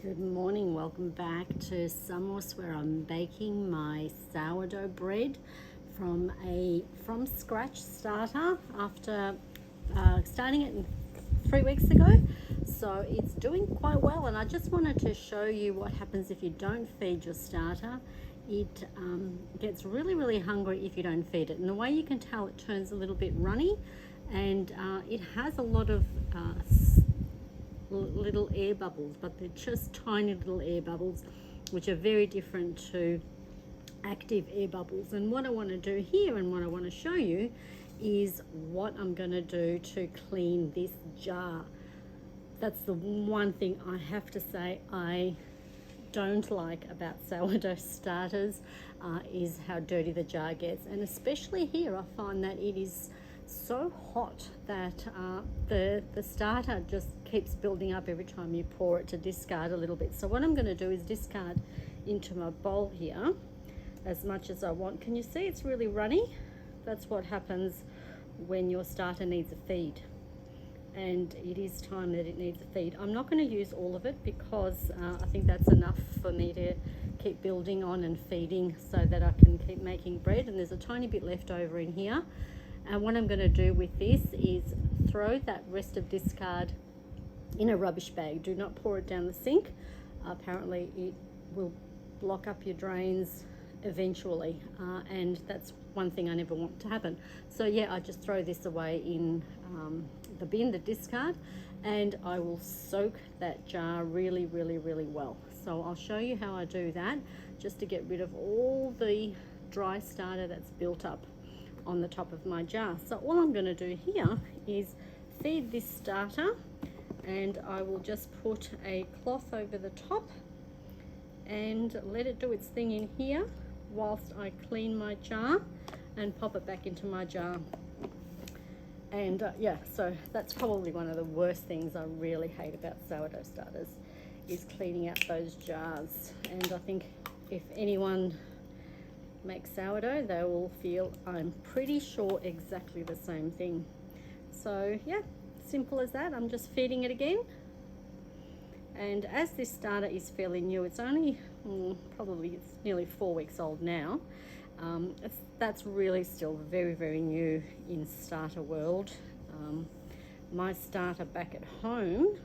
Good morning, welcome back to Samos, where I'm baking my sourdough bread from a from scratch starter after starting it 3 weeks ago. So it's doing quite well, and I just wanted to show you what happens if you don't feed your starter. It gets really hungry if you don't feed it, and the way you can tell, it turns a little bit runny, and it has a lot of little air bubbles, but they're just tiny little air bubbles, which are very different to active air bubbles. And what I want to do here, and what I want to show you, is what I'm going to do to clean this jar. That's the one thing I have to say I don't like about sourdough starters, is how dirty the jar gets. And especially here, I find that it is so hot that the starter just keeps building up every time you pour it, to discard a little bit. So what I'm going to do is discard into my bowl here as much as I want. Can you see it's really runny? That's what happens when your starter needs a feed, and it is time that it needs a feed. I'm not going to use all of it because I think that's enough for me to keep building on and feeding so that I can keep making bread. And there's a tiny bit left over in here. And what I'm going to do with this is throw that rest of discard in a rubbish bag. Do not pour it down the sink. Apparently it will block up your drains eventually, and that's one thing I never want to happen. So yeah, I just throw this away in the bin, the discard, and I will soak that jar really well. So I'll show you how I do that, just to get rid of all the dry starter that's built up on the top of my jar. So all I'm going to do here is feed this starter, and I will just put a cloth over the top and let it do its thing in here whilst I clean my jar and pop it back into my jar. And yeah, so that's probably one of the worst things I really hate about sourdough starters, is cleaning out those jars. And I think if anyone make sourdough, they will feel, I'm pretty sure, exactly the same thing. So yeah, simple as that. I'm just feeding it again, and as this starter is fairly new, it's only it's nearly 4 weeks old now. That's really still very new in starter world. My starter back at home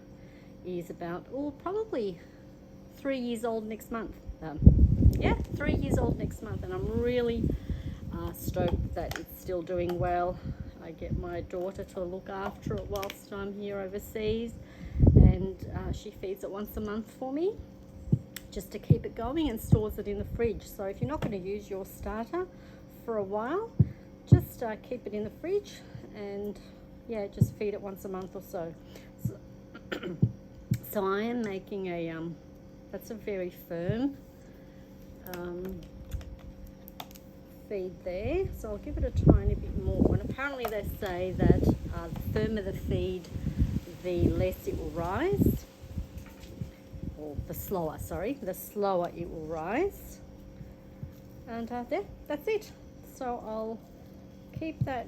is about probably 3 years old next month. Yeah, 3 years old next month, and I'm really stoked that it's still doing well. I get my daughter to look after it whilst I'm here overseas, and she feeds it once a month for me, just to keep it going, and stores it in the fridge. So if you're not going to use your starter for a while, just keep it in the fridge, and yeah, just feed it once a month or so. So I am making a that's a very firm feed there, so I'll give it a tiny bit more. And apparently they say that the firmer the feed, the less it will rise, or the slower it will rise. And there, that's it. So I'll keep that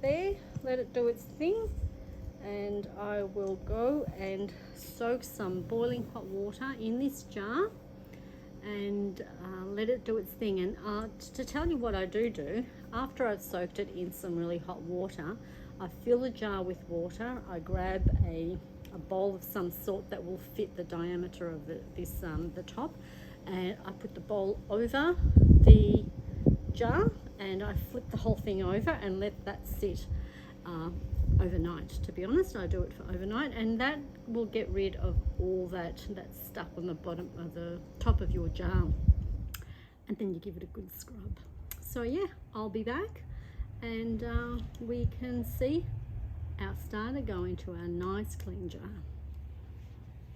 there, let it do its thing, and I will go and soak some boiling hot water in this jar and let it do its thing. And to tell you what I do, after I've soaked it in some really hot water, I fill the jar with water. I grab a bowl of some sort that will fit the diameter of the top, and I put the bowl over the jar, and I flip the whole thing over and let that sit overnight. To be honest, I do it for overnight, and that will get rid of all that's stuck on the bottom of the top of your jar, and then you give it a good scrub. So yeah, I'll be back, and we can see our starter go into our nice clean jar.